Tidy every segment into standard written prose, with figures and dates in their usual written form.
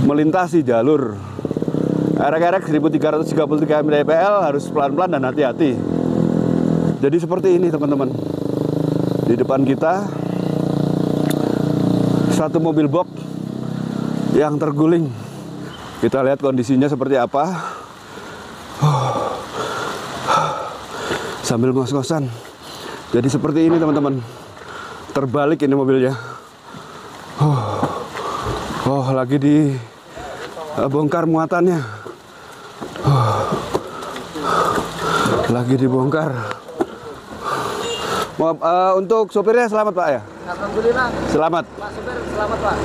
melintasi jalur erek-erek 1333 mdpl harus pelan-pelan dan hati-hati. Jadi seperti ini teman-teman. Di depan kita satu mobil box yang terguling. Kita lihat kondisinya seperti apa. Sambil ngos-ngosan. Jadi seperti ini teman-teman. Terbalik ini mobilnya. Lagi dibongkar muatannya. Lagi dibongkar. Untuk sopirnya selamat Pak ya? Alhamdulillah. Selamat. Pak sopir selamat Pak.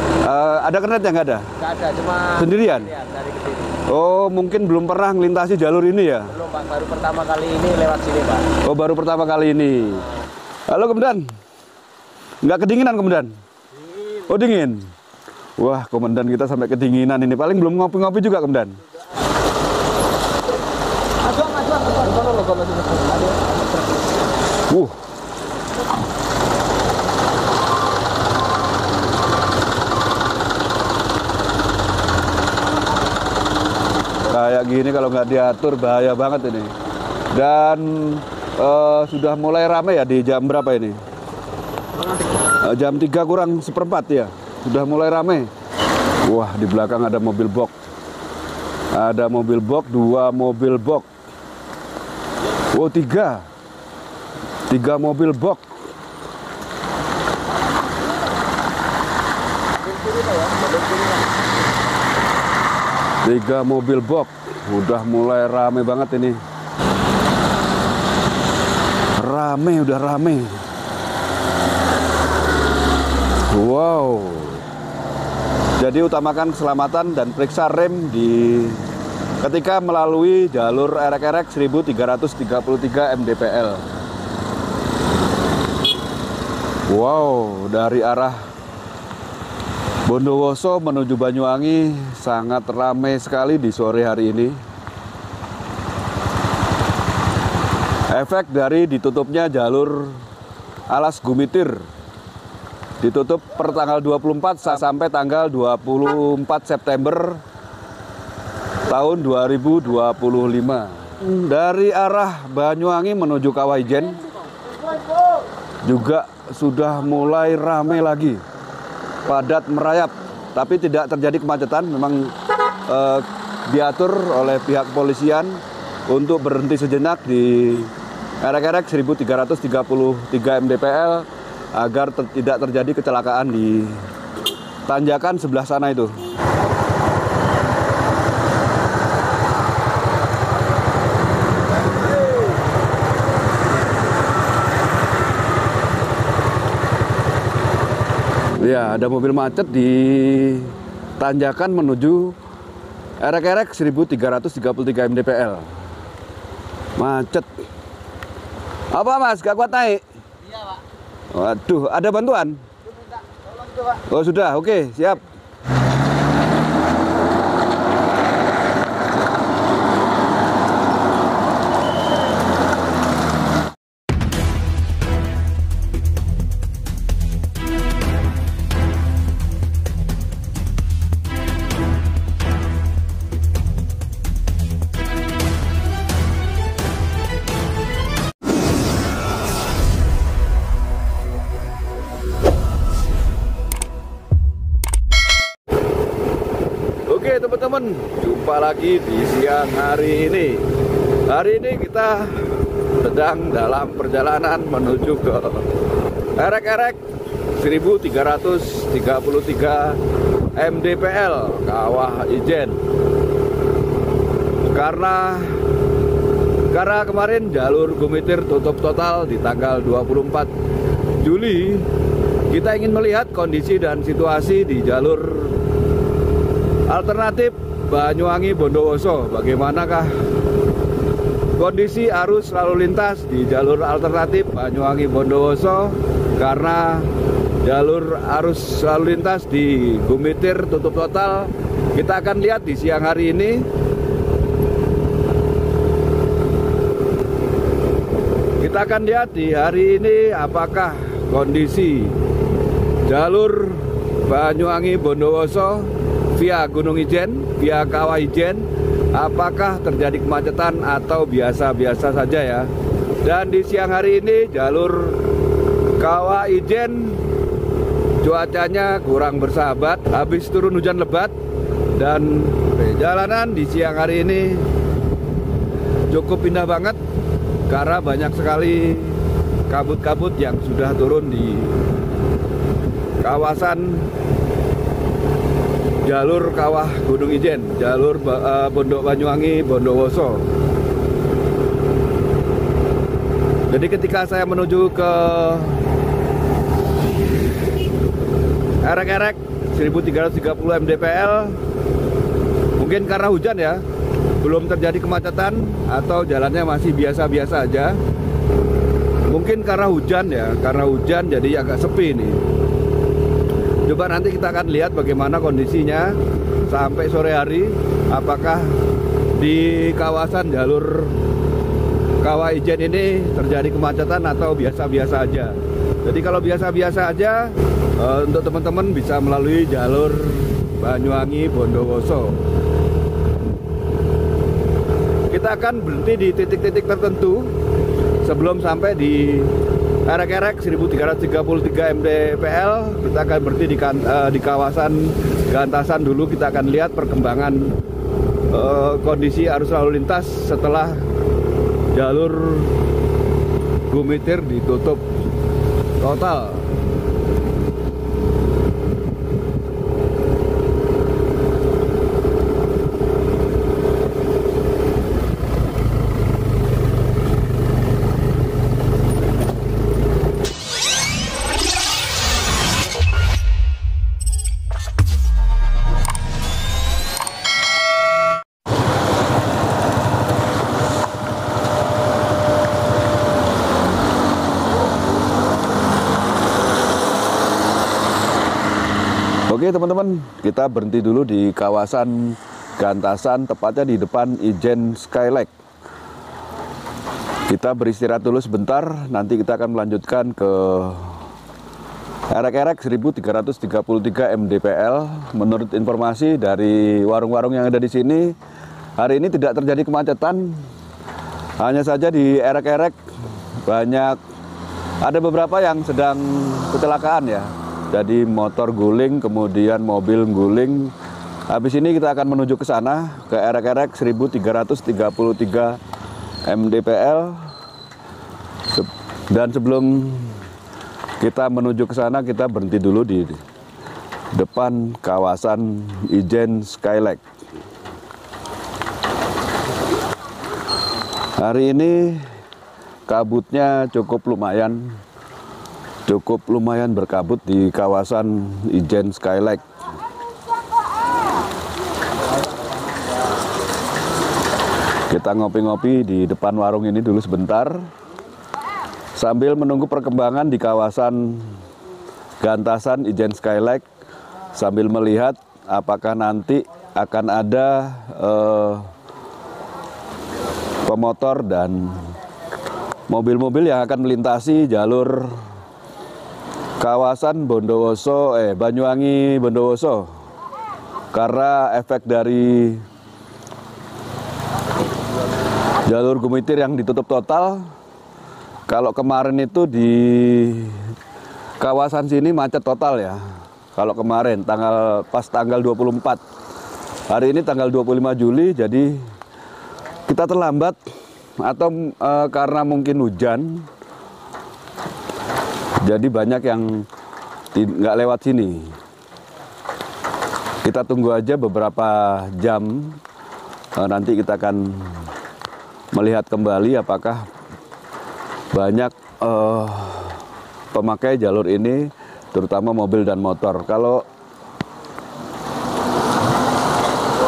Ada kernet yang nggak ada? Nggak ada, cuma sendirian? Dari Kediri. Oh, mungkin belum pernah melintasi jalur ini ya? Belum Pak, baru pertama kali ini lewat sini Pak. Oh, baru pertama kali ini. Halo Komandan. Nggak kedinginan Komandan? Dingin. Oh dingin. Wah, Komandan kita sampai kedinginan ini. Paling belum ngopi-ngopi juga Komandan. Kayak gini kalau nggak diatur bahaya banget ini. Dan sudah mulai ramai ya di jam berapa ini? Jam 3 kurang seperempat ya. Sudah mulai ramai. Wah, di belakang ada mobil box. Ada mobil box, 2 mobil box. Oh, 3 mobil box. Tiga mobil box. Udah mulai rame banget ini. Udah rame. Wow. Jadi utamakan keselamatan dan periksa rem ketika melalui jalur erek-erek 1333 mdpl. Wow, dari arah Bondowoso menuju Banyuwangi sangat ramai sekali di sore hari ini. Efek dari ditutupnya jalur Alas Gumitir. Ditutup per tanggal 24 sampai tanggal 24 September tahun 2025. Dari arah Banyuwangi menuju Kawah Ijen juga sudah mulai ramai lagi. Padat merayap, tapi tidak terjadi kemacetan. Memang diatur oleh pihak kepolisian untuk berhenti sejenak di erek-erek 1333 mdpl agar tidak terjadi kecelakaan di tanjakan sebelah sana itu. Ya, ada mobil macet di tanjakan menuju erek-erek 1333 mdpl. Macet. Apa Mas, gak kuat naik? Iya Pak. Waduh, ada bantuan? Oh sudah, oke, siap. Oke teman-teman, jumpa lagi di siang hari ini. Hari ini kita sedang dalam perjalanan menuju ke erek-erek 1333 mdpl Kawah Ijen. Karena kemarin jalur Gumitir tutup total di tanggal 24 Juli, kita ingin melihat kondisi dan situasi di jalur alternatif Banyuwangi Bondowoso. Bagaimanakah kondisi arus lalu lintas di jalur alternatif Banyuwangi Bondowoso? Karena jalur arus lalu lintas di Gumitir tutup total. Kita akan lihat di siang hari ini. Kita akan lihat di hari ini apakah kondisi jalur Banyuwangi Bondowoso via Gunung Ijen, via Kawah Ijen, apakah terjadi kemacetan atau biasa-biasa saja ya. Dan di siang hari ini jalur Kawah Ijen cuacanya kurang bersahabat, habis turun hujan lebat. Dan jalanan di siang hari ini cukup indah banget karena banyak sekali kabut-kabut yang sudah turun di kawasan jalur Kawah Gunung Ijen, jalur Pondok Banyuwangi Bondowoso. Jadi ketika saya menuju ke Erek-Erek 1330 mdpl, mungkin karena hujan ya, belum terjadi kemacetan atau jalannya masih biasa-biasa aja. Mungkin karena hujan ya, karena hujan jadi agak sepi nih. Coba nanti kita akan lihat bagaimana kondisinya sampai sore hari, apakah di kawasan jalur Kawah Ijen ini terjadi kemacetan atau biasa-biasa aja. Jadi kalau biasa-biasa aja, untuk teman-teman bisa melalui jalur Banyuwangi Bondowoso. Kita akan berhenti di titik-titik tertentu sebelum sampai di Erek-Erek 1333 mdpl. Kita akan berhenti di kawasan Gantasan dulu. Kita akan lihat perkembangan kondisi arus lalu lintas setelah jalur Gumitir ditutup total. Oke teman-teman, kita berhenti dulu di kawasan Gantasan, tepatnya di depan Ijen Skylake. Kita beristirahat dulu sebentar, nanti kita akan melanjutkan ke Erek-Erek 1333 mdpl. Menurut informasi dari warung-warung yang ada di sini, hari ini tidak terjadi kemacetan. Hanya saja di Erek-Erek ada beberapa yang sedang kecelakaan ya. Jadi motor guling, kemudian mobil guling. Habis ini kita akan menuju ke sana, ke Erek-Erek 1333 mdpl. Dan sebelum kita menuju ke sana, kita berhenti dulu di depan kawasan Ijen Skylake. Hari ini kabutnya cukup lumayan berkabut di kawasan Ijen Skylake. Kita ngopi-ngopi di depan warung ini dulu sebentar, sambil menunggu perkembangan di kawasan Gantasan Ijen Skylake, sambil melihat apakah nanti akan ada pemotor dan mobil-mobil yang akan melintasi jalur kawasan Banyuwangi Bondowoso. Karena efek dari jalur Gumitir yang ditutup total. Kalau kemarin itu di kawasan sini macet total ya. Kalau kemarin pas tanggal 24. Hari ini tanggal 25 Juli, jadi kita terlambat atau karena mungkin hujan. Jadi banyak yang nggak lewat sini. Kita tunggu aja beberapa jam, nanti kita akan melihat kembali apakah banyak pemakai jalur ini, terutama mobil dan motor. Kalau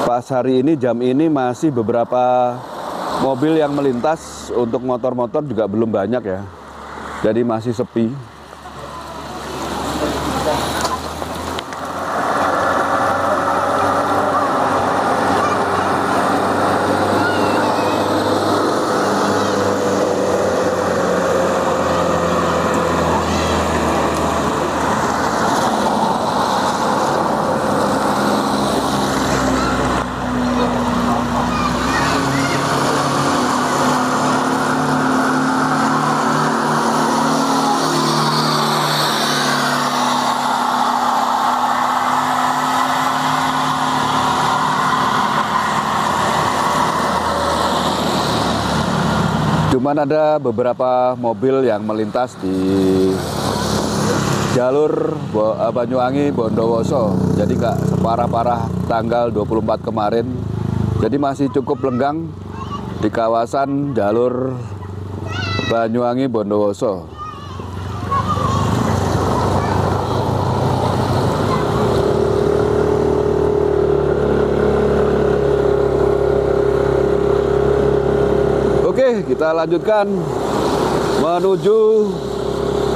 pas hari ini, jam ini masih beberapa mobil yang melintas, untuk motor-motor juga belum banyak ya. Jadi masih sepi. Cuman ada beberapa mobil yang melintas di jalur Banyuwangi Bondowoso. Jadi nggak separah-parah tanggal 24 kemarin. Jadi masih cukup lenggang di kawasan jalur Banyuwangi Bondowoso. Oke, kita lanjutkan menuju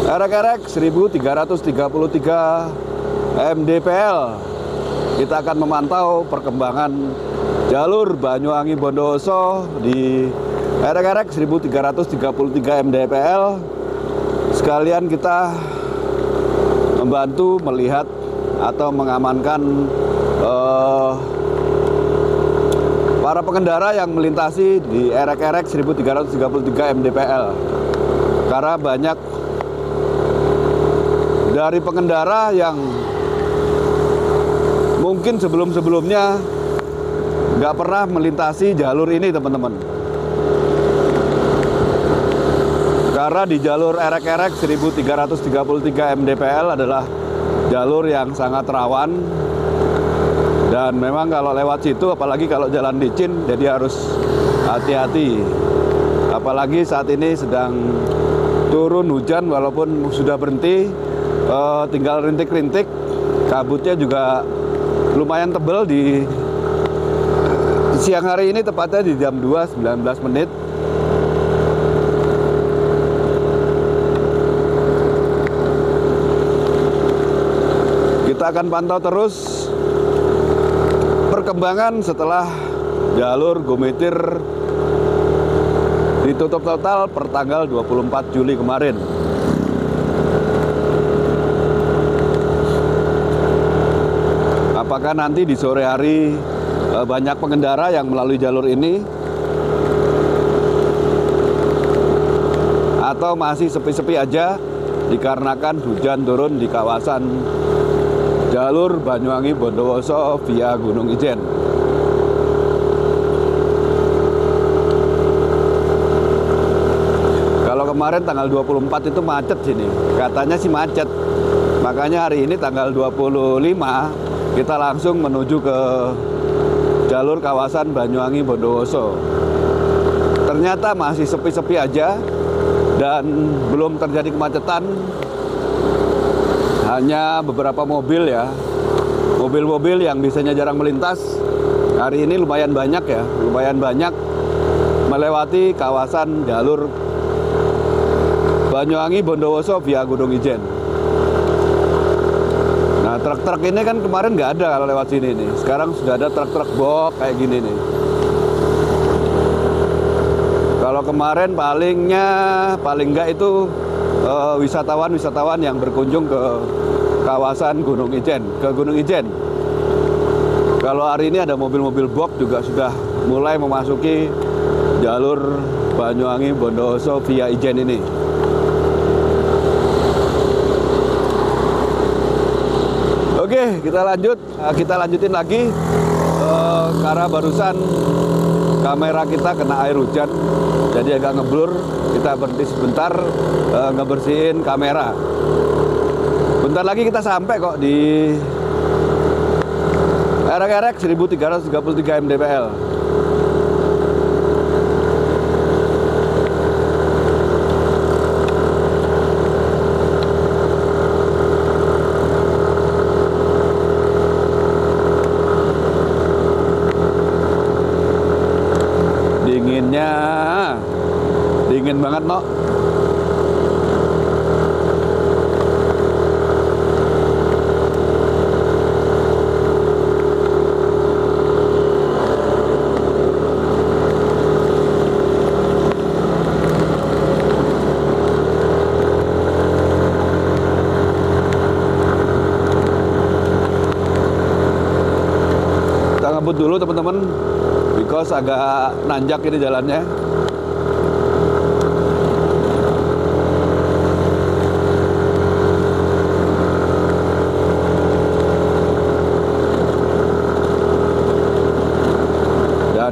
Erek-Erek 1333 MDPL. Kita akan memantau perkembangan jalur Banyuwangi Bondowoso di Erek-Erek 1333 MDPL. Sekalian kita membantu melihat atau mengamankan para pengendara yang melintasi di Erek-Erek 1333 MDPL. Karena banyak dari pengendara yang mungkin sebelum-sebelumnya nggak pernah melintasi jalur ini, teman-teman. Karena di jalur Erek-Erek 1333 MDPL adalah jalur yang sangat rawan. Dan memang kalau lewat situ, apalagi kalau jalan licin, jadi harus hati-hati. Apalagi saat ini sedang turun hujan, walaupun sudah berhenti, tinggal rintik-rintik. Kabutnya juga lumayan tebal di siang hari ini, tepatnya di jam 2.19 menit. Kita akan pantau terus perkembangan setelah jalur Gumitir ditutup total per tanggal 24 Juli kemarin. Apakah nanti di sore hari banyak pengendara yang melalui jalur ini, atau masih sepi-sepi aja dikarenakan hujan turun di kawasan jalur Banyuwangi Bondowoso via Gunung Ijen. Kalau kemarin tanggal 24 itu macet sini, katanya sih macet. Makanya hari ini tanggal 25 kita langsung menuju ke jalur kawasan Banyuwangi Bondowoso. Ternyata masih sepi-sepi aja dan belum terjadi kemacetan. Hanya beberapa mobil ya, mobil-mobil yang biasanya jarang melintas, hari ini lumayan banyak ya, lumayan banyak melewati kawasan jalur Banyuwangi Bondowoso via Gunung Ijen. Nah, truk-truk ini kan kemarin nggak ada kalau lewat sini nih, sekarang sudah ada truk-truk box kayak gini nih. Kalau kemarin paling nggak itu wisatawan-wisatawan yang berkunjung ke kawasan Gunung Ijen, ke Gunung Ijen. Kalau hari ini ada mobil-mobil box juga sudah mulai memasuki jalur Banyuwangi Bondowoso via Ijen ini. Oke, kita lanjutin lagi karena barusan kamera kita kena air hujan, jadi agak ngeblur. Kita berhenti sebentar ngebersihin kamera. Bentar lagi kita sampai kok di Erek-Erek 1333 MDPL. Dingin banget, no. Kita ngebut dulu teman-teman, because agak nanjak ini jalannya.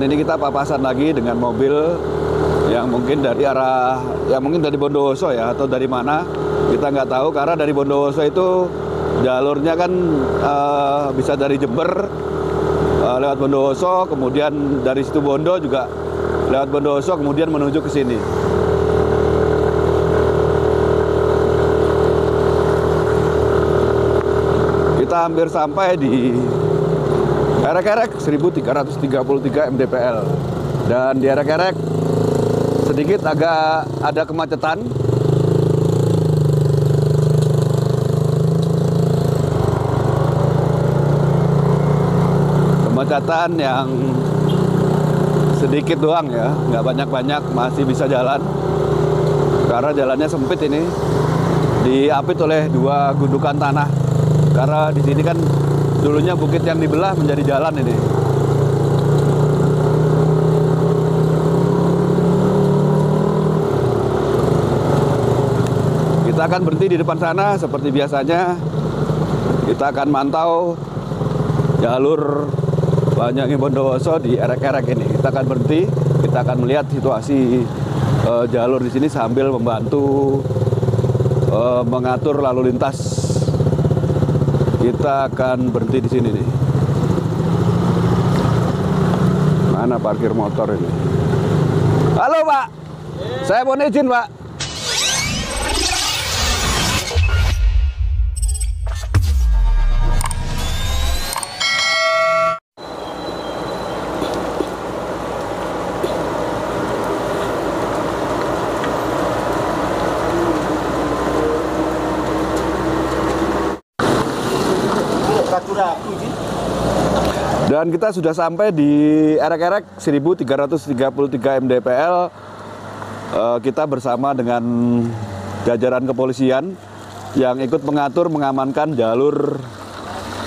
Dan ini kita papasan lagi dengan mobil yang mungkin dari arah, yang mungkin dari Bondowoso ya, atau dari mana kita nggak tahu, karena dari Bondowoso itu jalurnya kan bisa dari Jember lewat Bondowoso, kemudian dari situ Bondo juga lewat Bondowoso, kemudian menuju ke sini. Kita hampir sampai di Erek-Erek 1333 mdpl, dan di Erek-Erek sedikit agak ada kemacetan. Kemacetan yang sedikit doang ya, nggak banyak-banyak, masih bisa jalan karena jalannya sempit ini, diapit oleh dua gundukan tanah. Karena di sini kan dulunya bukit yang dibelah menjadi jalan ini. Kita akan berhenti di depan sana seperti biasanya. Kita akan mantau jalur Banyuwangi Bondowoso di Erek-Erek ini. Kita akan berhenti, kita akan melihat situasi jalur di sini sambil membantu mengatur lalu lintas. Kita akan berhenti di sini nih. Mana parkir motor ini? Halo Pak, saya mau izin Pak. Dan kita sudah sampai di Erek-Erek 1333 mdpl. Kita bersama dengan jajaran kepolisian yang ikut mengatur mengamankan jalur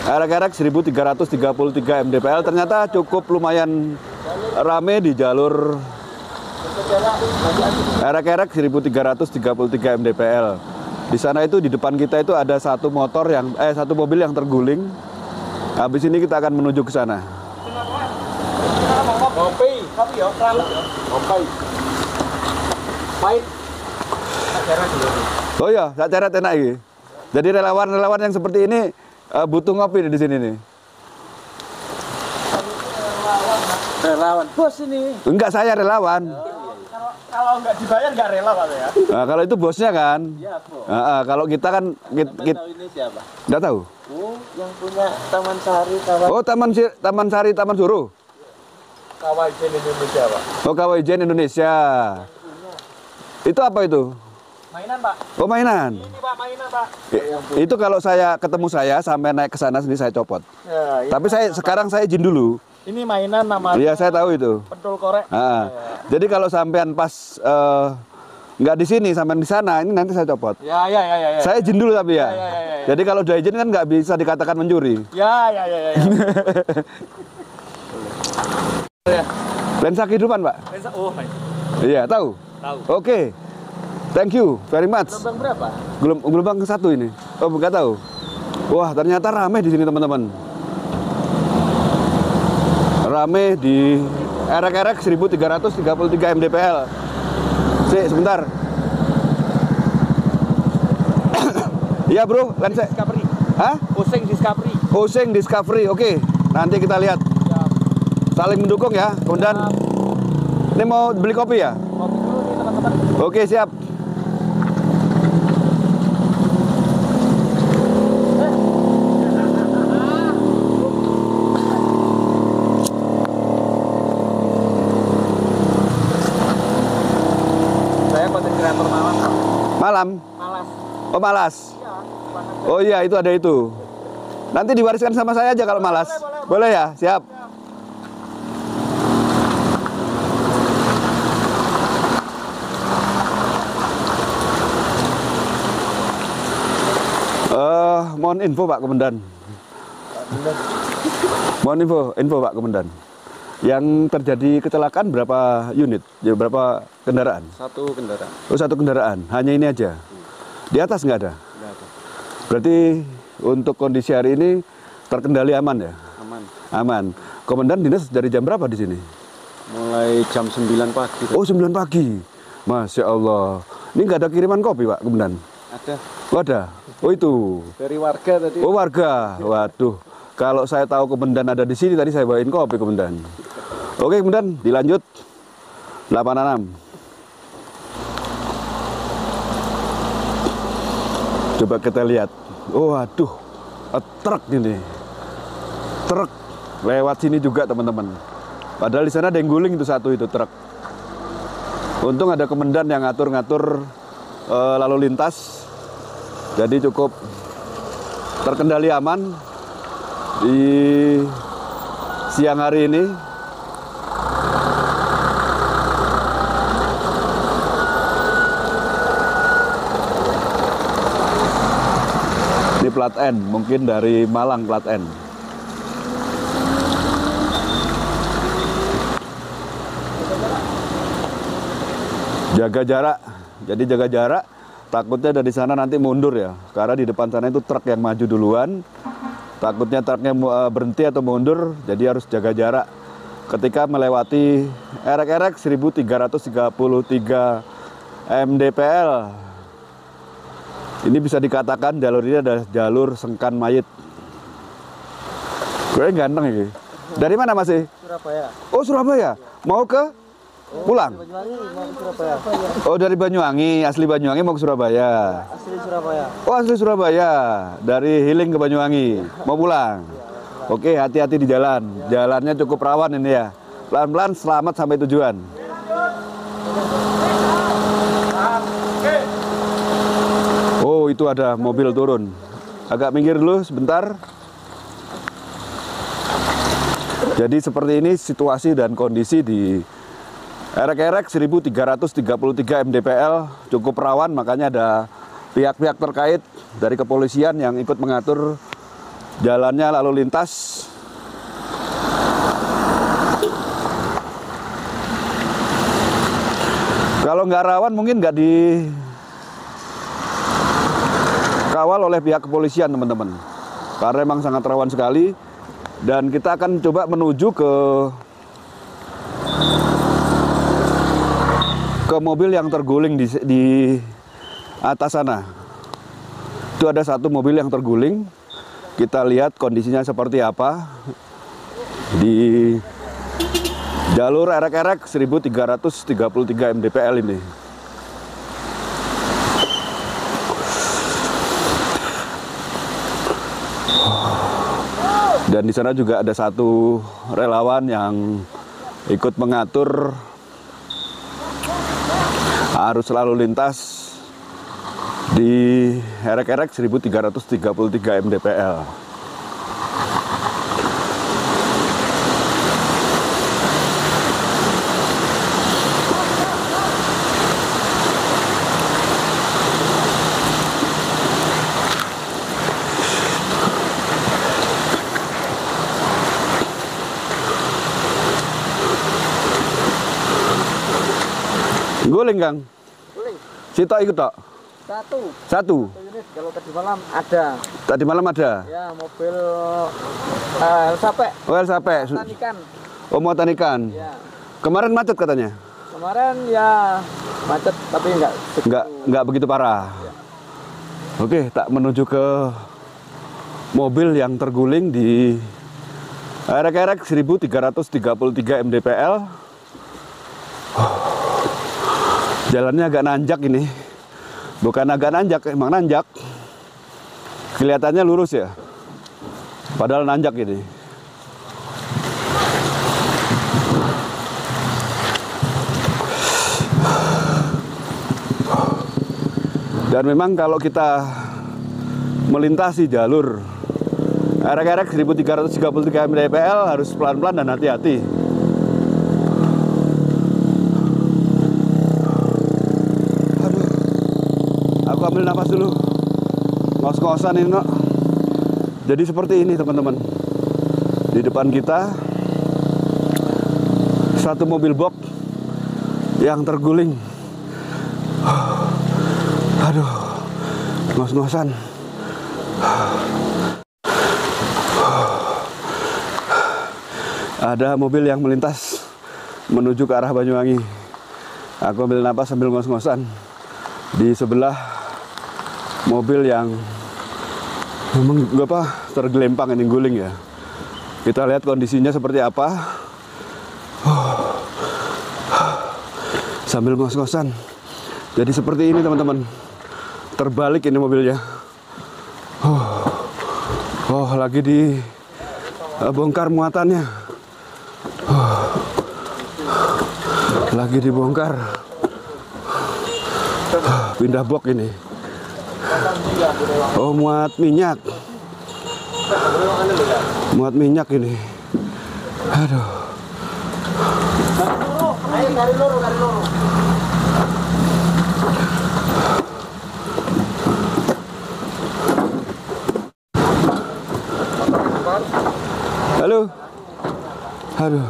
Erek-Erek 1333 mdpl. Ternyata cukup lumayan rame di jalur Erek-Erek 1333 mdpl. Di sana itu di depan kita itu ada satu mobil yang terguling. Habis ini kita akan menuju ke sana. Oh iya, tak ceret enak ini. Jadi relawan-relawan yang seperti ini butuh ngopi di sini nih. Relawan bos ini. Enggak, saya relawan. Kalau nggak dibayar nggak rela Pak ya? Nah, kalau itu bosnya kan. Iya bos. Kalau kita kan Tahu ini siapa? nggak tahu. Oh, yang punya Taman Sari, Kawah. Oh, Taman Sari, Taman Suruh. Kawah Ijen Indonesia Pak. Oh, Kawah Ijen Indonesia. Itu apa itu? Mainan Pak. Oh, mainan. Ini Pak mainan Pak. Itu kalau saya ketemu saya sampai naik ke sana sendiri saya copot. Ya, ini Tapi sekarang saya izin dulu. Ini mainan namanya. Iya, saya tahu itu. Pentul korek. Jadi kalau sampean pas nggak di sini, sampean di sana, ini nanti saya copot. Ya. Saya izin dulu tapi ya. Ya. Jadi kalau udah izin kan nggak bisa dikatakan mencuri. Ya. Lensa kehidupan, Pak. Oh, Iya, tahu. tahu. Oke. Thank you very much. Gelombang berapa? Gelombang ke-1 ini. Oh, nggak tahu. Wah, ternyata rame di sini, teman-teman. Rame di Erek-Erek 1333 mdpl. Sebentar. Iya, Bro, lensa. Discovery. Hah? Oseng Discovery. Oke. Nanti kita lihat. Siap. Saling mendukung ya. Kemudian ini mau beli kopi ya? Kopi dulu nih teman-teman. Oke, siap. Saya konten kreator malam. Malam. Malas. Oh, malas. Iya, bukan aja. Oh iya, itu ada itu. Nanti diwariskan sama saya aja kalau malas. Boleh ya? Siap. Mohon info Pak Komandan. Mohon info Pak Komandan. Yang terjadi kecelakaan berapa unit? Ya, berapa kendaraan? Satu kendaraan. Oh, satu kendaraan. Hanya ini aja. Di atas nggak ada? Nggak ada. Berarti untuk kondisi hari ini terkendali aman ya? Aman. Aman. Komandan dinas dari jam berapa di sini? Mulai jam 9 pagi. Oh, 9 pagi. Masya Allah. Ini nggak ada kiriman kopi, Pak, Komandan? Ada Oh, ada. Oh, itu. dari warga tadi. Oh, warga. Waduh. Kalau saya tahu Komandan ada di sini, tadi saya bawain kopi, Komandan. Oke, Komandan, dilanjut. 86. Coba kita lihat. Oh, aduh. Truk ini. Truk lewat sini juga, teman-teman. Padahal di sana ada yang guling itu satu itu truk. Untung ada komandan yang ngatur-ngatur lalu lintas. Jadi cukup terkendali aman di siang hari ini. Ini plat N, mungkin dari Malang plat N. Jaga jarak, jadi jaga jarak. Takutnya dari sana nanti mundur ya, karena di depan sana itu truk yang maju duluan. Takutnya truknya berhenti atau mundur, jadi harus jaga jarak. Ketika melewati erek-erek 1333 mdpl, ini bisa dikatakan jalur ini adalah jalur sengkan mayit. Gue ganteng ini. Dari mana masih? Surabaya. Oh, Surabaya. Mau ke? Pulang? Banyuwangi mau ke Surabaya. Oh, dari Banyuwangi, asli Banyuwangi mau ke Surabaya. Asli Surabaya. Oh, asli Surabaya. Dari Hiling ke Banyuwangi. Mau pulang? Oke, hati-hati di jalan. Jalannya cukup rawan ini ya. Pelan-pelan selamat sampai tujuan. Oh, itu ada mobil turun. Agak minggir dulu sebentar. Jadi seperti ini situasi dan kondisi di erek-erek 1333 mdpl, cukup rawan, makanya ada pihak-pihak terkait dari kepolisian yang ikut mengatur jalannya lalu lintas. Kalau nggak rawan mungkin nggak dikawal oleh pihak kepolisian, teman-teman, karena memang sangat rawan sekali. Dan kita akan coba menuju ke mobil yang terguling di atas sana. Itu ada satu mobil yang terguling. Kita lihat kondisinya seperti apa di jalur erek-erek 1333 mdpl ini. Dan di sana juga ada satu relawan yang ikut mengatur arus lalu lintas di erek-erek 1333 mdpl. Guling, Kang. Guling. Sitok ikut tok. Satu. Satu. Unit kalau tadi malam ada. Tadi malam ada. Ya, mobil sape. Oh, sape. Tanikan. Oh, mau tanikan. Ya. Kemarin macet katanya. Kemarin ya macet tapi Enggak begitu parah. Ya. Oke, tak menuju ke mobil yang terguling di erek-erek 1333 mdpl. Jalannya agak nanjak ini. Bukan agak nanjak, emang nanjak. Kelihatannya lurus ya. Padahal nanjak ini. Dan memang kalau kita melintasi jalur erek-erek 1333 mdpl harus pelan-pelan dan hati-hati. Aku ambil napas dulu, ngos-ngosan ini, no. Jadi seperti ini, teman-teman. Di depan kita satu mobil box yang terguling. Aduh, ngos-ngosan. Ada mobil yang melintas menuju ke arah Banyuwangi. Aku ambil napas sambil ngos-ngosan. Di sebelah mobil yang memang tergelempang ini, guling ya. Kita lihat kondisinya seperti apa. Sambil ngos-ngosan. Jadi seperti ini teman-teman. Terbalik ini mobilnya. Lagi dibongkar muatannya. Lagi dibongkar. Pindah box ini. Muat minyak. Muat minyak ini. Aduh. Halo. Aduh.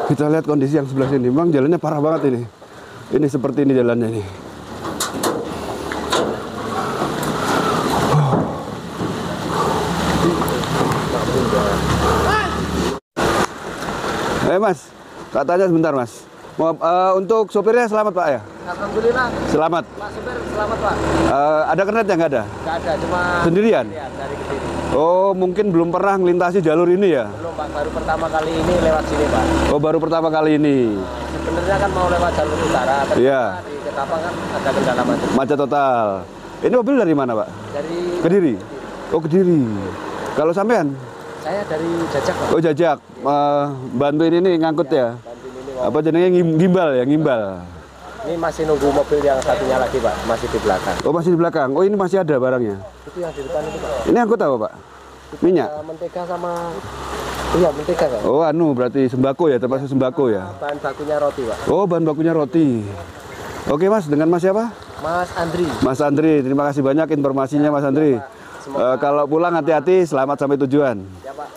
Kita lihat kondisi yang sebelah sini. Memang jalannya parah banget ini. Ini seperti ini jalannya ini. Mas, katanya sebentar Mas. Untuk sopirnya selamat Pak ya? Alhamdulillah. Selamat. Pak Supir selamat Pak. Ada kernetnya nggak ada? Nggak ada, cuma sendirian? Dari Kediri. Oh, mungkin belum pernah melintasi jalur ini ya? Belum Pak, baru pertama kali ini lewat sini Pak. Oh, baru pertama kali ini. Sebenarnya kan mau lewat jalur utara, tapi Iya. di Ketapang kan ada kendala macet. Macet total. Ini mobil dari mana Pak? Dari Kediri. Oh, Kediri. Kalau sampean? saya dari Jajak Pak. Oh, Jajak. Bantuin ini ngangkut ya? Bantuin ini mau. Apa jenenge gimbal ya, gimbal. Ini masih nunggu mobil yang satunya lagi Pak, masih di belakang. Oh, masih di belakang. Oh, ini masih ada barangnya. Itu yang di depan itu Pak. Ini angkut apa Pak? Minyak. Mentega sama mentega Pak. Oh, berarti sembako ya, termasuk sembako ya. Bahan bakunya roti Pak. Oh, bahan bakunya roti. Oke Mas, dengan Mas siapa? Mas Andri. Mas Andri, terima kasih banyak informasinya Mas Andri. Kalau pulang hati-hati, selamat sampai tujuan. Ya Pak.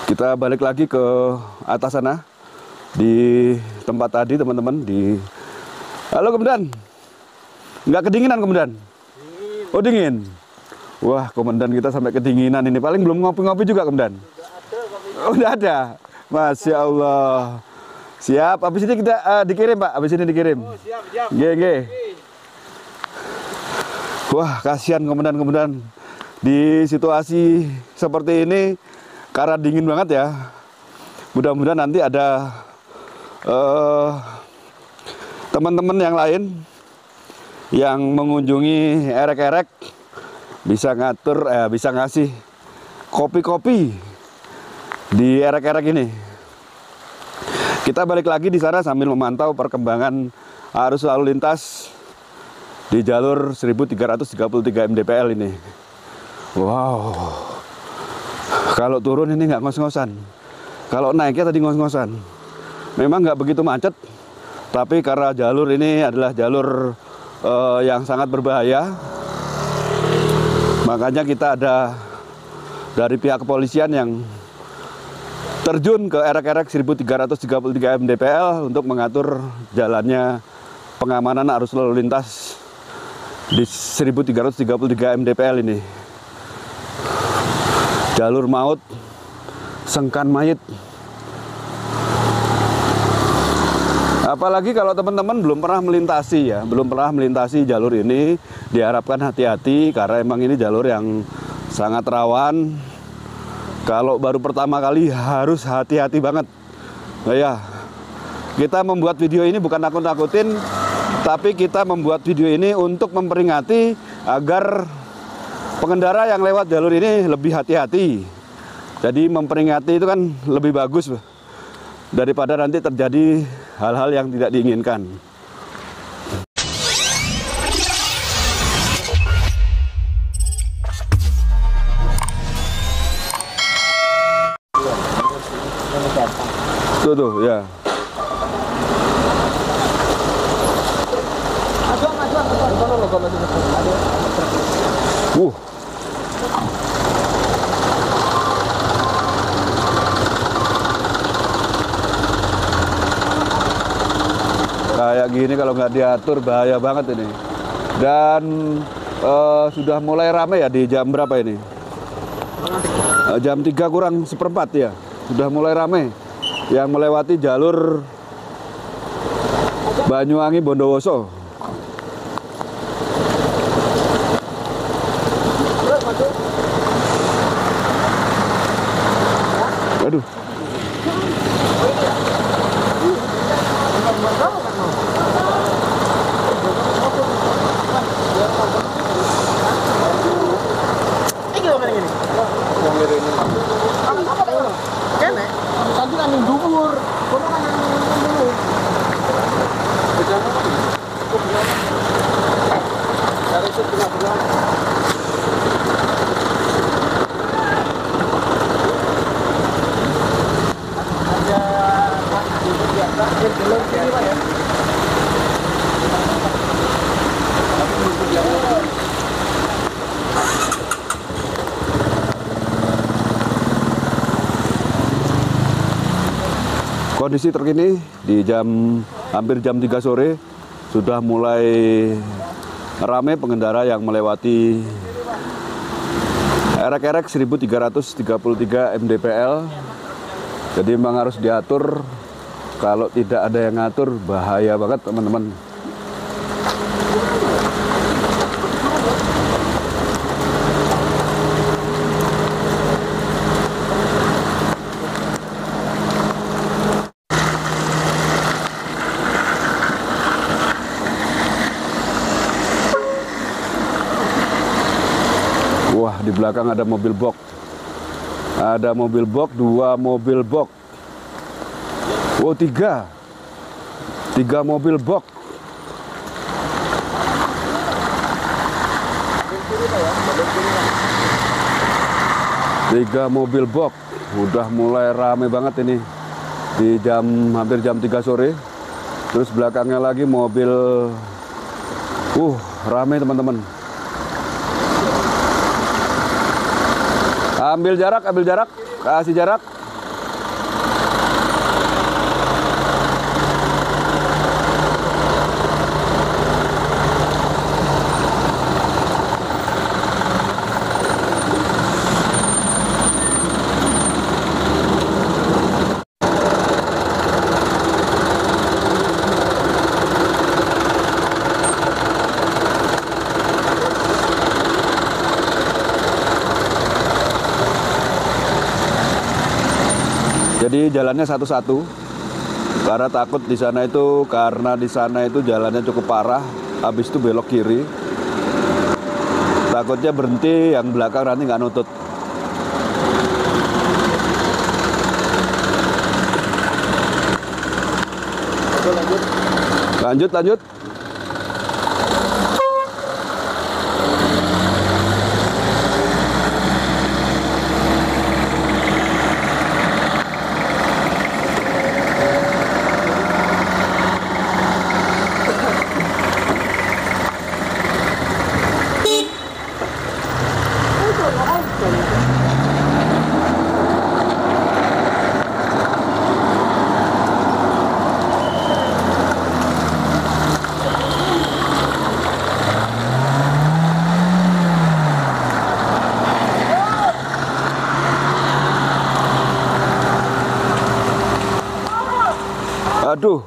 Kita balik lagi ke atas sana. Di tempat tadi teman-teman Halo Komandan. Nggak kedinginan Komandan? Oh, dingin. Wah, Komandan kita sampai kedinginan ini. Paling belum ngopi-ngopi juga Komandan. Oh, udah ada. Masya Allah. Siap, habis ini kita dikirim Pak. Habis ini dikirim. Oh, siap. Nggih. Wah, kasihan komandan-komandan di situasi seperti ini karena dingin banget ya. Mudah-mudahan nanti ada teman-teman yang lain yang mengunjungi erek-erek bisa bisa ngasih kopi-kopi di erek-erek ini. Kita balik lagi di sana sambil memantau perkembangan arus lalu lintas di jalur 1333 mdpl ini. Wow. Kalau turun ini nggak ngos-ngosan. Kalau naiknya tadi ngos-ngosan. Memang nggak begitu macet, tapi karena jalur ini adalah jalur yang sangat berbahaya, makanya kita ada dari pihak kepolisian yang terjun ke erek-erek 1333 mdpl untuk mengatur jalannya pengamanan arus lalu lintas di 1333 mdpl ini. Jalur maut, sengkan mayit. Apalagi kalau teman-teman belum pernah melintasi jalur ini, diharapkan hati-hati karena emang ini jalur yang sangat rawan. Kalau baru pertama kali harus hati-hati banget. Nah ya, kita membuat video ini bukan nakut-nakutin, tapi kita membuat video ini untuk memperingati agar pengendara yang lewat jalur ini lebih hati-hati. Jadi memperingati itu kan lebih bagus daripada nanti terjadi hal-hal yang tidak diinginkan. Tuh ya. Kayak gini kalau nggak diatur bahaya banget ini. Dan sudah mulai ramai ya di jam berapa ini? Jam 3 kurang seperempat ya, sudah mulai rame yang melewati jalur Banyuwangi Bondowoso. Aduh. Kondisi terkini di hampir jam 3 sore sudah mulai ramai pengendara yang melewati erek-erek 1333 mdpl. Jadi memang harus diatur, kalau tidak ada yang ngatur bahaya banget teman-teman. Wah, di belakang ada mobil box. Ada mobil box, 2 mobil box. Oh, 3 mobil box. Tiga mobil box. Udah mulai rame banget ini di hampir jam 3 sore. Terus belakangnya lagi mobil. Rame teman-teman. Ambil jarak, kasih jarak. Jadi jalannya satu-satu, karena takut di sana itu, jalannya cukup parah, habis itu belok kiri. Takutnya berhenti, yang belakang nanti nggak nutut. Lanjut. Aduh.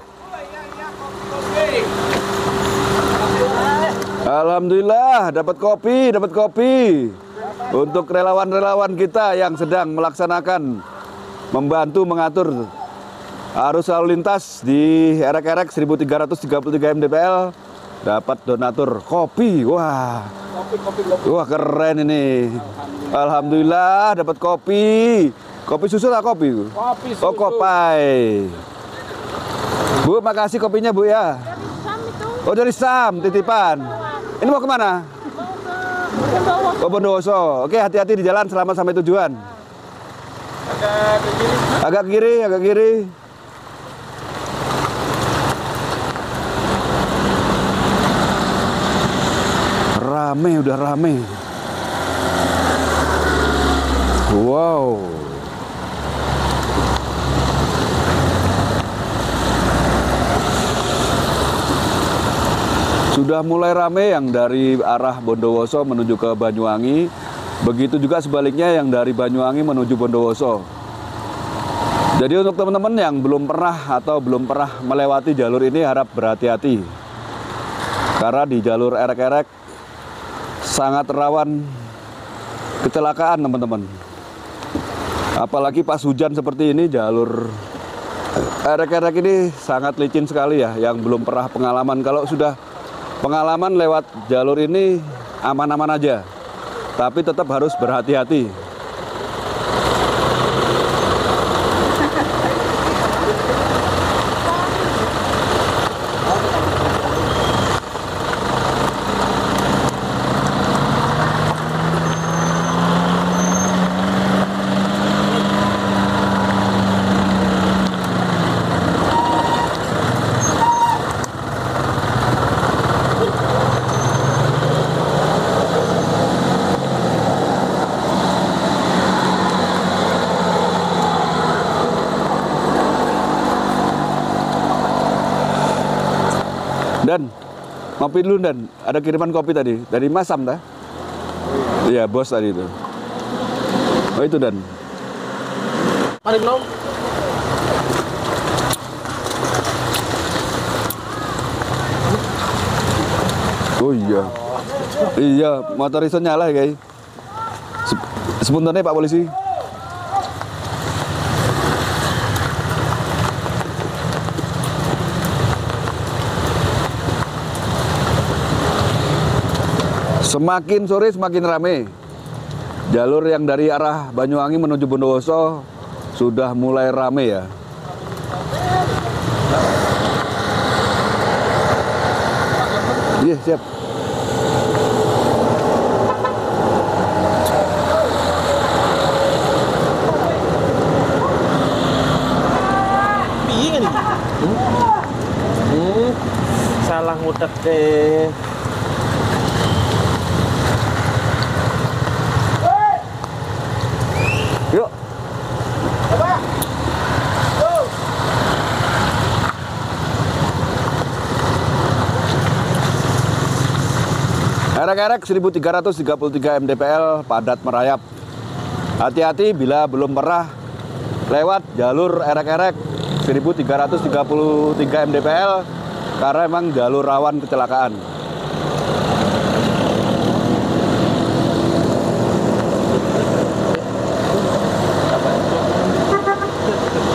Alhamdulillah dapat kopi. Untuk relawan-relawan kita yang sedang membantu mengatur arus lalu lintas di erek-erek 1333 mdpl, dapat donatur kopi. Wah, keren ini. Alhamdulillah dapat kopi. Kopi susu atau kopi? Kopi susu. Oh, kopai. Bu, makasih kopinya Bu ya. Dari Sam itu. Oh, dari Sam, titipan. Ini mau kemana? Bondowoso. Oh, Bondowoso. Oke, hati-hati di jalan, selamat sampai tujuan. Agak kiri. Udah rame. Wow. Sudah mulai rame yang dari arah Bondowoso menuju ke Banyuwangi, Begitu juga sebaliknya yang dari Banyuwangi menuju Bondowoso. Jadi untuk teman-teman yang belum pernah atau belum pernah melewati jalur ini harap berhati-hati. Karena di jalur erek-erek sangat rawan kecelakaan teman-teman. Apalagi pas hujan seperti ini, jalur erek-erek ini sangat licin sekali ya. Yang belum pernah pengalaman, kalau sudah pengalaman lewat jalur ini aman-aman aja. Tapi tetap harus berhati-hati. Dan ngopi dulu, Dan. Ada kiriman kopi tadi dari Mas Sam, dah. Iya, bos tadi itu. Oh, itu, Dan. Mari belum. Oh iya. Iya, motor iso nyala ya, guys. Sepuntennya Pak Polisi. Semakin sore semakin ramai. Jalur yang dari arah Banyuwangi menuju Bondowoso sudah mulai ramai ya. Iya, siap. Piye ngene iki? Salah ngutek deh. Yuk. Erek-erek 1333 mdpl padat merayap. Hati-hati bila belum pernah lewat jalur erek-erek 1333 mdpl karena emang jalur rawan kecelakaan.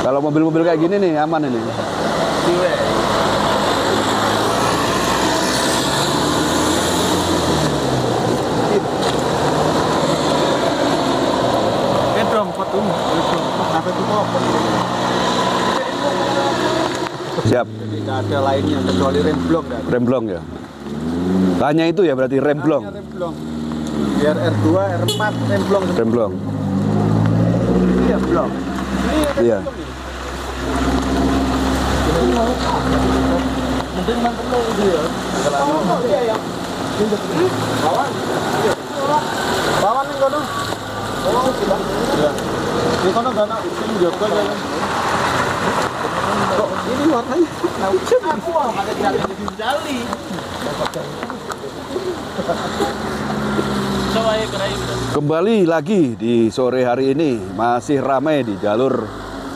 Kalau mobil-mobil kayak gini nih aman ini. Siap. Tidak ada lainnya kecuali remblong kan. Remblong ya. Hanya itu ya berarti remblong. Remblong. Biar R2, R4 remblong. Remblong. Iya, blong. Iya. Mending mantep itu ya. Kalau iya ya. Bawan. Bawan ning kono. Oh, iya. Di kono gak nak sing jaga kan. Kok ini warnanya hujan? Aku ada di jali. Kembali lagi di sore hari ini masih ramai di jalur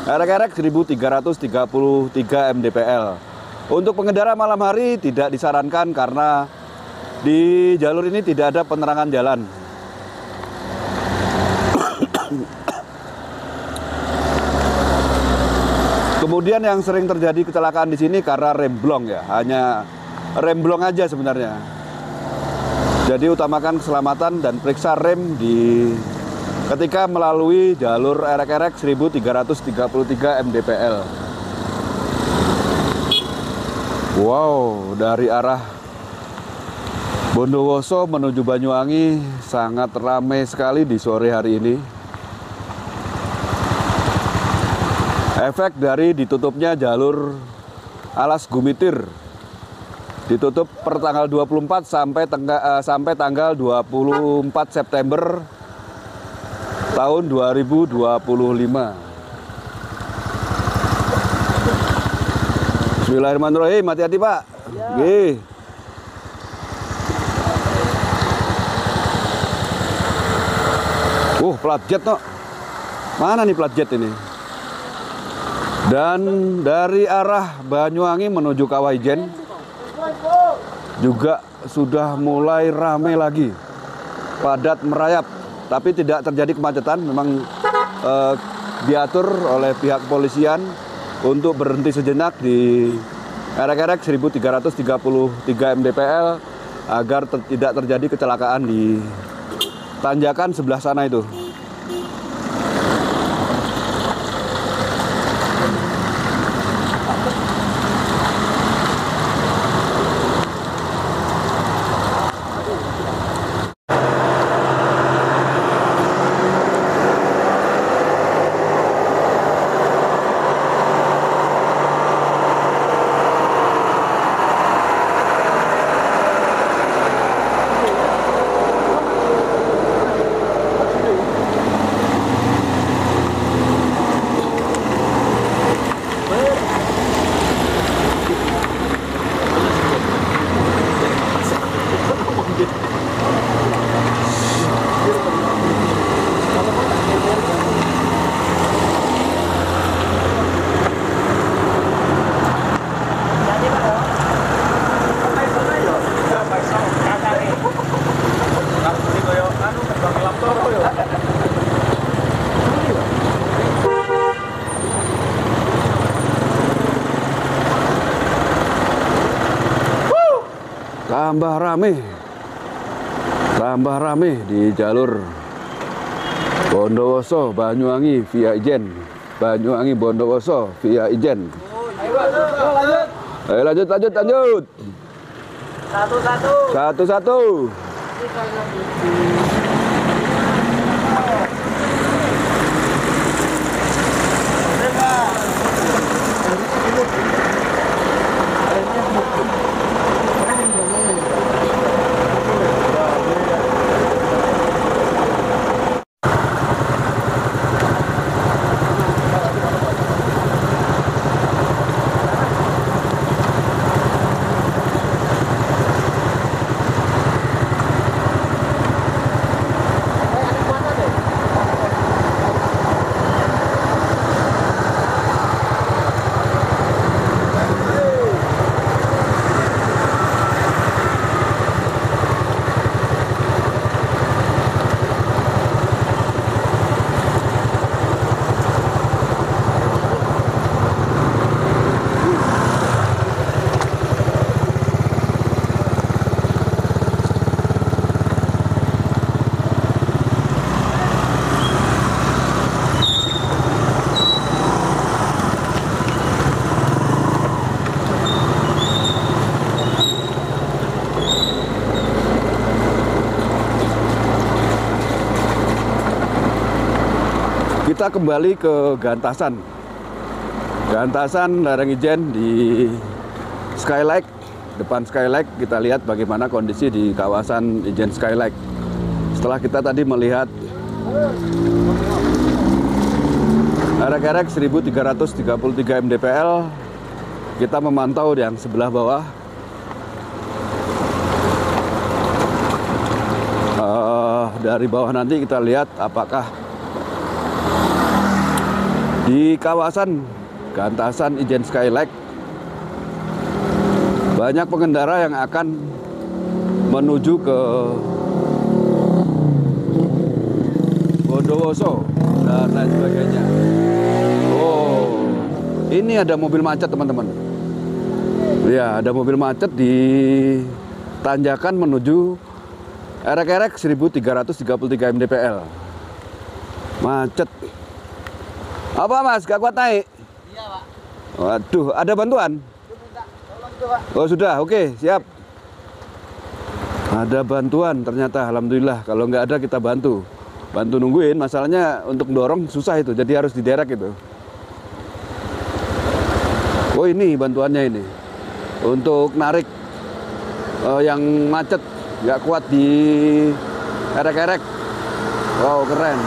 erek-erek 1333 mdpl. Untuk pengendara malam hari tidak disarankan karena di jalur ini tidak ada penerangan jalan. Kemudian yang sering terjadi kecelakaan di sini karena remblong ya, hanya remblong aja sebenarnya. Jadi utamakan keselamatan dan periksa rem ketika melalui jalur erek-erek 1333 mdpl. Wow, dari arah Bondowoso menuju Banyuwangi sangat ramai sekali di sore hari ini. Efek dari ditutupnya jalur Alas Gumitir, ditutup per tanggal 24 sampai tanggal 24 September tahun 2025. Bismillahirrahmanirrahim, hati-hati Pak. Nggih. Plat jet no. Mana nih plat jet ini? Dan dari arah Banyuwangi menuju Kawah Ijen juga sudah mulai ramai lagi, padat merayap, tapi tidak terjadi kemacetan. Memang diatur oleh pihak kepolisian untuk berhenti sejenak di erek-erek 1333 mdpl agar tidak terjadi kecelakaan di tanjakan sebelah sana itu. Tambah rame di jalur Bondowoso Banyuwangi via Ijen, Banyuwangi Bondowoso via Ijen. Ayo lanjut. Satu. Kita kembali ke Gantasan lereng Ijen di Skylake, depan Skylake. Kita lihat bagaimana kondisi di kawasan Ijen Skylake. Setelah kita tadi melihat erek-erek 1333 mdpl, kita memantau yang sebelah bawah. Dari bawah nanti kita lihat apakah di kawasan Gantasan Ijen Skylake banyak pengendara yang akan menuju ke Bondowoso dan lain sebagainya. Oh, ini ada mobil macet teman-teman. Ya, ada mobil macet di tanjakan menuju erek-erek 1333 mdpl. Macet. Apa mas, gak kuat naik? Iya pak. Waduh, ada bantuan? Oh sudah, oke, siap. Ada bantuan ternyata, alhamdulillah. Kalau nggak ada kita bantu nungguin. Masalahnya untuk dorong susah itu, jadi harus diderek itu. Oh ini bantuannya ini, untuk narik yang macet, nggak kuat di erek-erek. Wow, keren.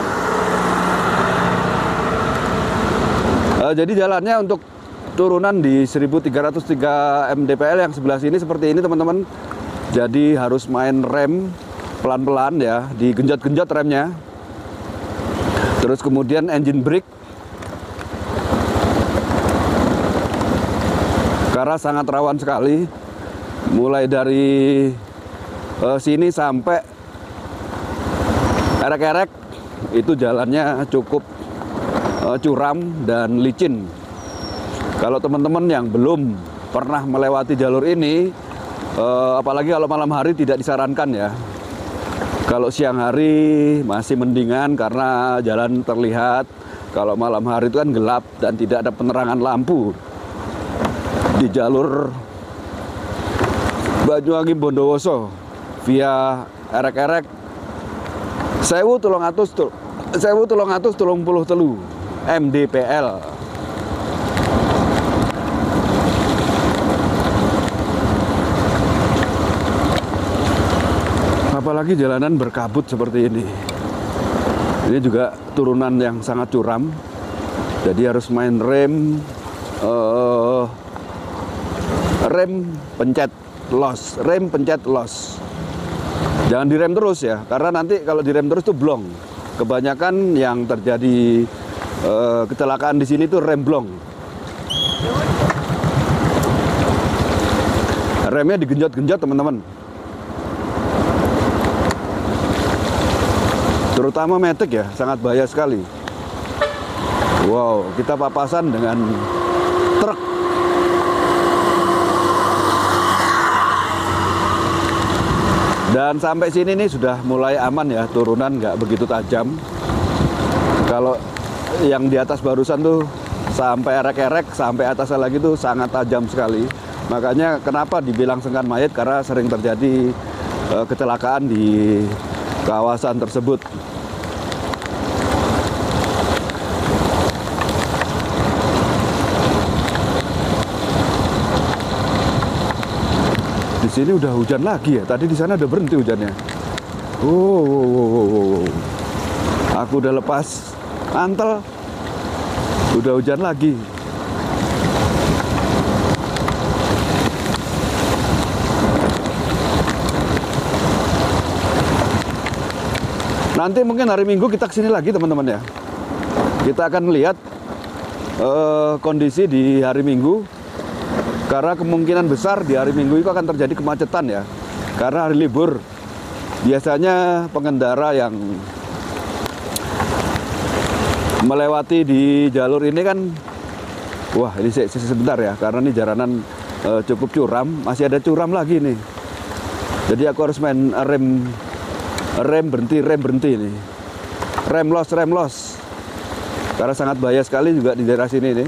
Jadi jalannya untuk turunan di 1303 mdpl yang sebelah sini seperti ini teman-teman. Jadi harus main rem pelan-pelan ya, digenjot-genjot remnya. Terus kemudian engine brake, karena sangat rawan sekali, mulai dari sini sampai erek-erek itu jalannya cukup curam dan licin. Kalau teman-teman yang belum pernah melewati jalur ini, apalagi kalau malam hari, tidak disarankan ya. Kalau siang hari masih mendingan karena jalan terlihat. Kalau malam hari itu kan gelap dan tidak ada penerangan lampu. Di jalur Banyuwangi Bondowoso via erek-erek 1333 MDPL. Apalagi jalanan berkabut seperti ini. Ini juga turunan yang sangat curam. Jadi harus main rem pencet los. Jangan direm terus ya, karena nanti kalau direm terus tuh blong. Kebanyakan yang terjadi kecelakaan di sini tuh rem blong. Remnya digenjot-genjot teman-teman. Terutama Matic ya, sangat bahaya sekali. Wow, kita papasan dengan truk. Dan sampai sini nih sudah mulai aman ya, turunan nggak begitu tajam. Kalau yang di atas barusan tuh sampai erek-erek, sampai atasnya lagi tuh sangat tajam sekali. Makanya kenapa dibilang sengkan mayat, karena sering terjadi kecelakaan di kawasan tersebut. Di sini udah hujan lagi ya. Tadi di sana udah berhenti hujannya. Aku udah lepas mantel, udah hujan lagi. Nanti mungkin hari Minggu kita kesini lagi teman-teman ya. Kita akan melihat kondisi di hari Minggu, karena kemungkinan besar di hari Minggu itu akan terjadi kemacetan ya. Karena hari libur, biasanya pengendara yang melewati di jalur ini kan, wah ini sebentar ya, karena ini jalanan cukup curam, masih ada curam lagi nih. Jadi aku harus main rem berhenti nih. Rem los. Karena sangat bahaya sekali juga di daerah sini nih.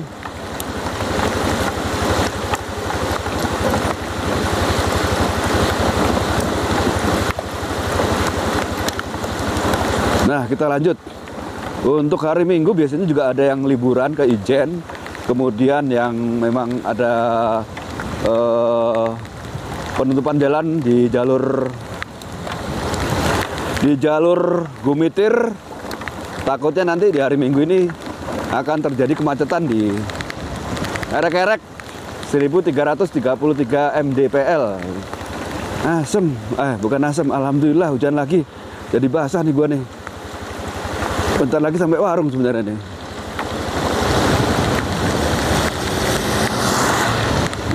Nah, kita lanjut. Untuk hari Minggu biasanya juga ada yang liburan ke Ijen, kemudian yang memang ada penutupan jalan di jalur Gumitir. Takutnya nanti di hari Minggu ini akan terjadi kemacetan di erek-erek 1333 MDPL. Asem, bukan asem, alhamdulillah hujan lagi. Jadi basah nih gua nih. Bentar lagi sampai warung sebenarnya nih.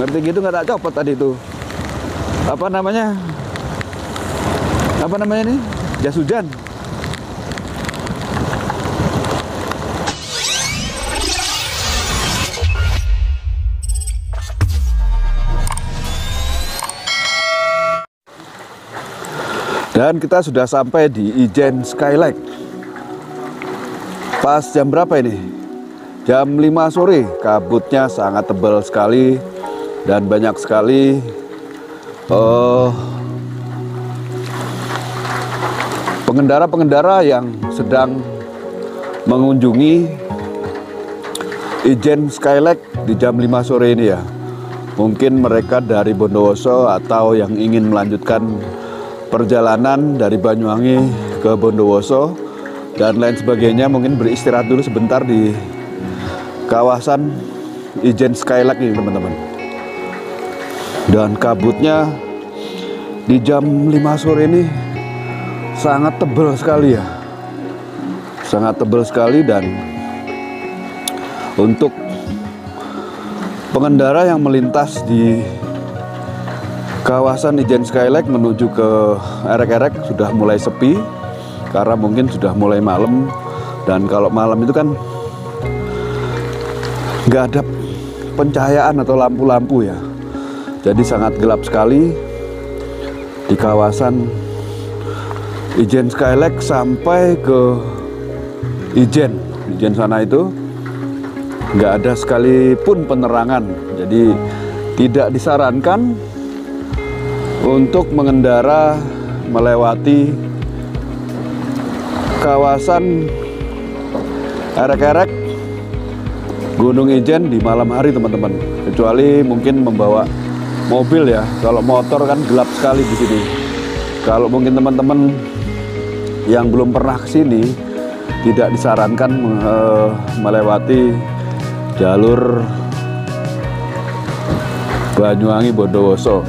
Ngerti gitu nggak tak copot tadi tuh. Apa namanya nih? Jas hujan. Dan kita sudah sampai di Ijen Skylake. Pas jam berapa ini? Jam 5 sore. Kabutnya sangat tebal sekali dan banyak sekali pengendara-pengendara yang sedang mengunjungi Ijen Skylake di jam 5 sore ini ya. Mungkin mereka dari Bondowoso atau yang ingin melanjutkan perjalanan dari Banyuwangi ke Bondowoso dan lain sebagainya, mungkin beristirahat dulu sebentar di kawasan Ijen Skylake ini teman-teman. Dan kabutnya di jam 5 sore ini sangat tebal sekali ya. sangat tebal sekali. Dan untuk pengendara yang melintas di kawasan Ijen Skylake menuju ke Erek-Erek sudah mulai sepi karena mungkin sudah mulai malam, dan kalau malam itu kan nggak ada pencahayaan atau lampu-lampu ya, jadi sangat gelap sekali di kawasan Ijen Skylake sampai ke Ijen sana itu nggak ada sekalipun penerangan. Jadi tidak disarankan untuk mengendara melewati kawasan Erek-Erek Gunung Ijen di malam hari teman-teman, kecuali mungkin membawa mobil ya. Kalau motor kan gelap sekali di sini. Kalau mungkin teman-teman yang belum pernah ke sini, tidak disarankan melewati jalur Banyuwangi Bondowoso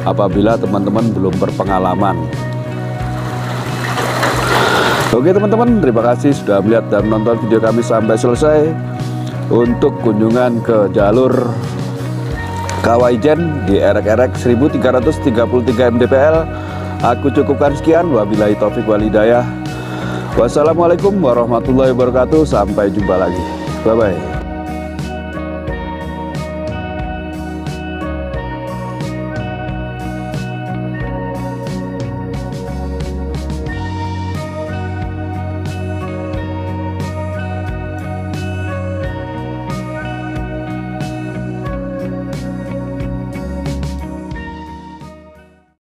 apabila teman-teman belum berpengalaman. Oke teman-teman, terima kasih sudah melihat dan menonton video kami sampai selesai. Untuk kunjungan ke jalur Kawah Ijen di Erek-Erek 1333 mdpl, aku cukupkan sekian. Wabillahi taufik wal hidayah. Wassalamualaikum warahmatullahi wabarakatuh. Sampai jumpa lagi. Bye-bye.